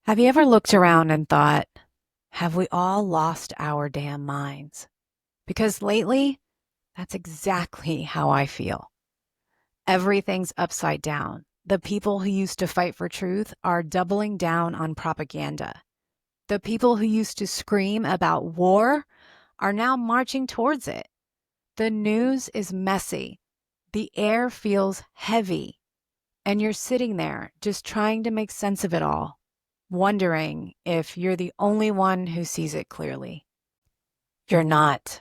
Have you ever looked around and thought, have we all lost our damn minds? Because lately, that's exactly how I feel. Everything's upside down. The people who used to fight for truth are doubling down on propaganda. The people who used to scream about war are now marching towards it. The news is messy. The air feels heavy. And you're sitting there just trying to make sense of it all, wondering if you're the only one who sees it clearly. You're not.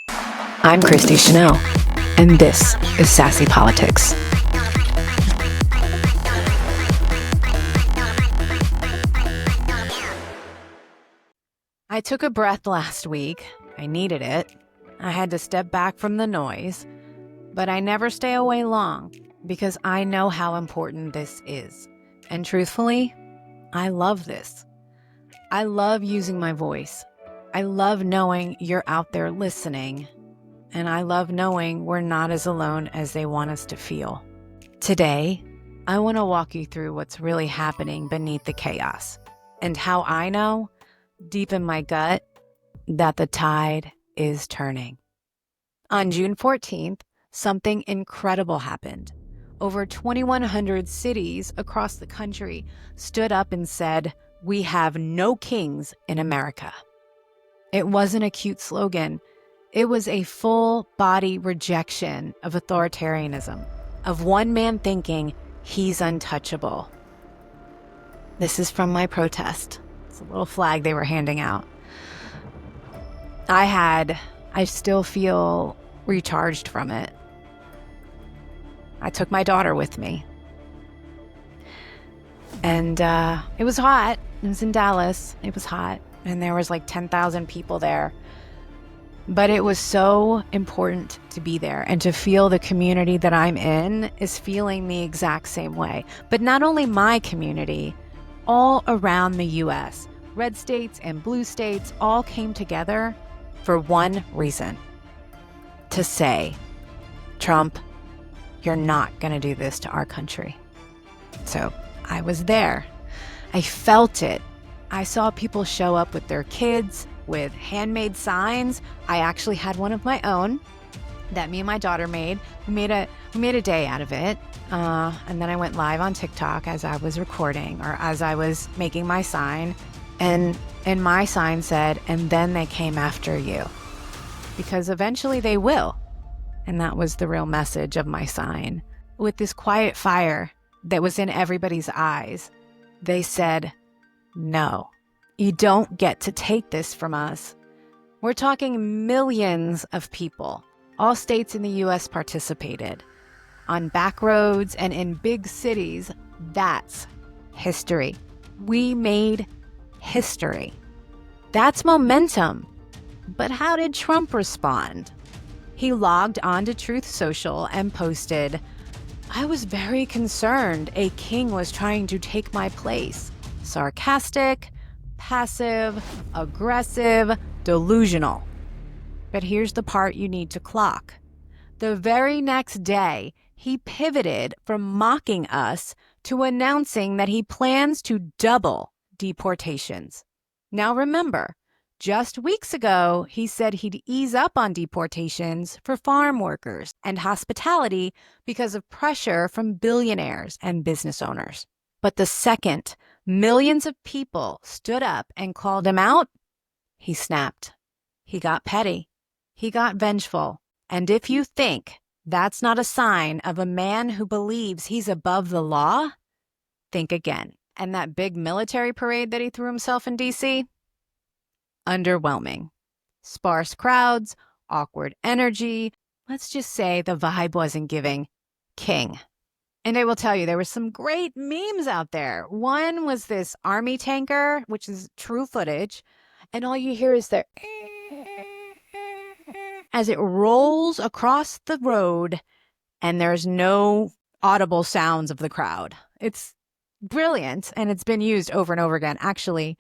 I'm Christi Chanelle, and this is Sassy Politics. I took a breath last week. I needed it. I had to step back from the noise, but I never stay away long because I know how important this is. And truthfully, I love this. I love using my voice. I love knowing you're out there listening. And I love knowing we're not as alone as they want us to feel. Today, I want to walk you through what's really happening beneath the chaos and how I know, deep in my gut, that the tide is turning. On June 14th, something incredible happened. Over 2,100 cities across the country stood up and said, "We have no kings in America." It wasn't a cute slogan. It was a full-body rejection of authoritarianism, of one man thinking he's untouchable. This is from my protest. It's a little flag they were handing out. I still feel recharged from it. I took my daughter with me. And it was hot. It was in Dallas. It was hot. And there was like 10,000 people there. But it was so important to be there and to feel the community that I'm in is feeling the exact same way. But not only my community, all around the U.S., red states and blue states all came together for one reason: to say, Trump, you're not going to do this to our country. So I was there. I felt it. I saw people show up with their kids, with handmade signs. I actually had one of my own that me and my daughter made. We made a day out of it. And then I went live on TikTok as I was recording or as I was making my sign. And my sign said, "And then they came after you." Because eventually they will. And that was the real message of my sign. With this quiet fire that was in everybody's eyes, they said, "No, you don't get to take this from us." We're talking millions of people. All states in the U.S. participated. On back roads and in big cities, that's history. We made history. That's momentum. But how did Trump respond? He logged onto Truth Social and posted, "I was very concerned a king was trying to take my place. Sarcastic, passive, aggressive, delusional." But here's the part you need to clock. The very next day, he pivoted from mocking us to announcing that he plans to double deportations. Now remember, just weeks ago, he said he'd ease up on deportations for farm workers and hospitality because of pressure from billionaires and business owners. But the second millions of people stood up and called him out, he snapped. He got petty. He got vengeful. And if you think that's not a sign of a man who believes he's above the law, think again. And that big military parade that he threw himself in D.C.? Underwhelming. Sparse crowds, awkward energy. Let's just say the vibe wasn't giving king. And I will tell you, there were some great memes out there. One was this army tanker, which is true footage, and all you hear is the as it rolls across the road, and there's no audible sounds of the crowd. It's brilliant, and it's been used over and over again. Actually,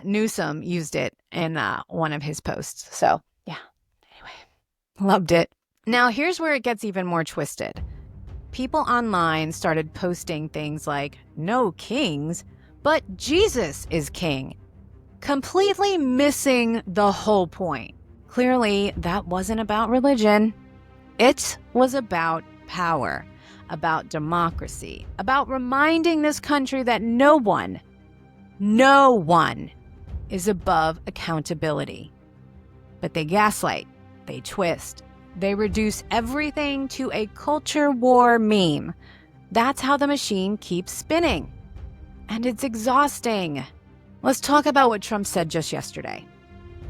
Newsom used it in one of his posts. So, yeah, anyway, loved it. Now, here's where it gets even more twisted. People online started posting things like, "No kings, but Jesus is king," completely missing the whole point. Clearly, that wasn't about religion. It was about power, about democracy, about reminding this country that no one is above accountability. But they gaslight, they twist, they reduce everything to a culture war meme. That's how the machine keeps spinning. And it's exhausting. Let's talk about what Trump said just yesterday.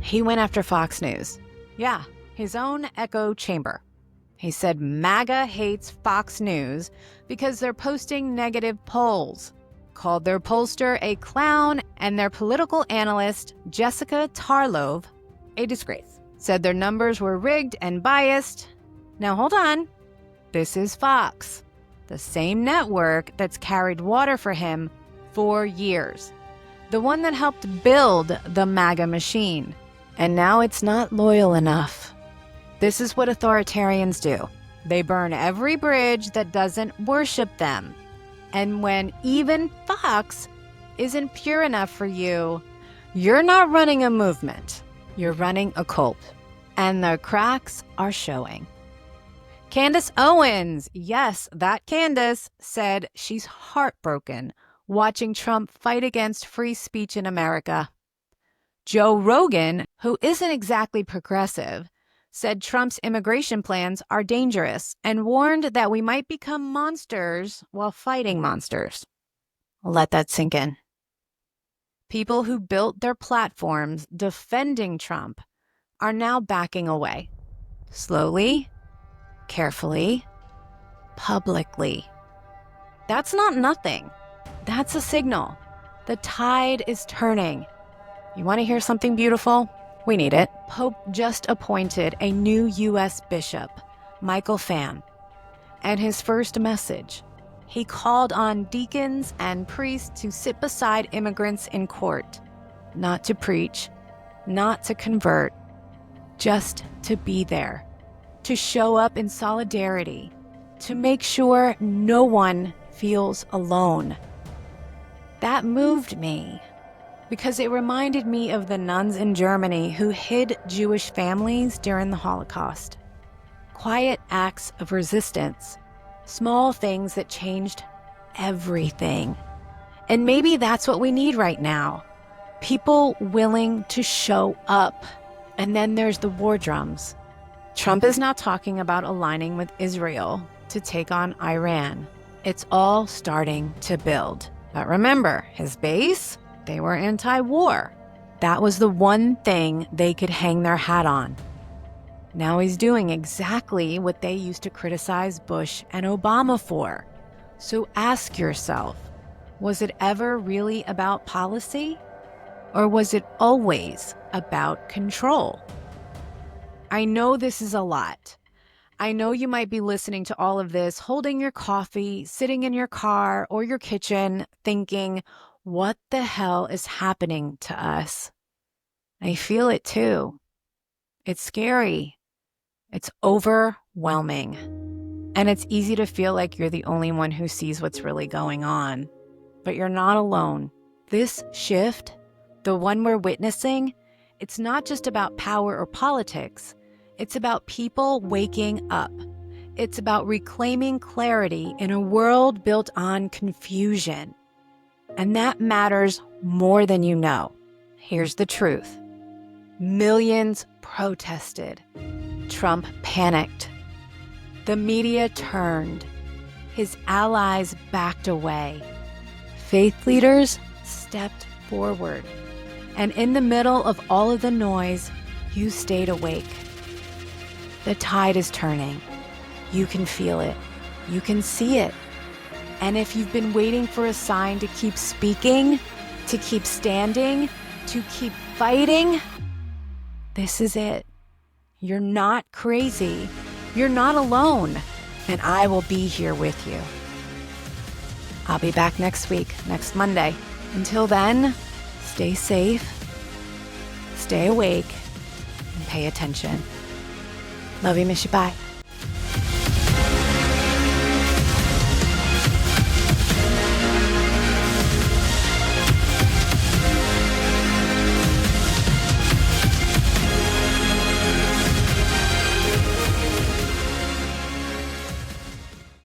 He went after Fox News. Yeah, his own echo chamber. He said MAGA hates Fox News because they're posting negative polls, called their pollster a clown, and their political analyst, Jessica Tarlov, a disgrace. Said their numbers were rigged and biased. Now hold on. This is Fox, the same network that's carried water for him for years. The one that helped build the MAGA machine. And now it's not loyal enough. This is what authoritarians do. They burn every bridge that doesn't worship them. And when even Fox isn't pure enough for you, you're not running a movement. You're running a cult. And the cracks are showing. Candace Owens, yes, that Candace, said she's heartbroken watching Trump fight against free speech in America. Joe Rogan, who isn't exactly progressive, said Trump's immigration plans are dangerous and warned that we might become monsters while fighting monsters. Let that sink in. People who built their platforms defending Trump are now backing away. Slowly, carefully, publicly. That's not nothing. That's a signal. The tide is turning. You want to hear something beautiful? We need it. Pope just appointed a new U.S. bishop, Michael Pham. And his first message, he called on deacons and priests to sit beside immigrants in court, not to preach, not to convert, just to be there, to show up in solidarity, to make sure no one feels alone. That moved me, because it reminded me of the nuns in Germany who hid Jewish families during the Holocaust. Quiet acts of resistance, small things that changed everything. And maybe that's what we need right now. People willing to show up. And then there's the war drums. Trump is not talking about aligning with Israel to take on Iran. It's all starting to build. But remember, his base? They were anti-war. That was the one thing they could hang their hat on. Now he's doing exactly what they used to criticize Bush and Obama for. So ask yourself, was it ever really about policy? Or was it always about control? I know this is a lot. I know you might be listening to all of this, holding your coffee, sitting in your car or your kitchen, thinking, what the hell is happening to us? I feel it too. It's scary. It's overwhelming. And it's easy to feel like you're the only one who sees what's really going on. But you're not alone. This shift, the one we're witnessing, it's not just about power or politics. It's about people waking up. It's about reclaiming clarity in a world built on confusion. And that matters more than you know. Here's the truth. Millions protested. Trump panicked. The media turned. His allies backed away. Faith leaders stepped forward. And in the middle of all of the noise, you stayed awake. The tide is turning. You can feel it. You can see it. And if you've been waiting for a sign to keep speaking, to keep standing, to keep fighting, this is it. You're not crazy. You're not alone. And I will be here with you. I'll be back next week, next Monday. Until then, stay safe, stay awake, and pay attention. Love you, miss you, bye.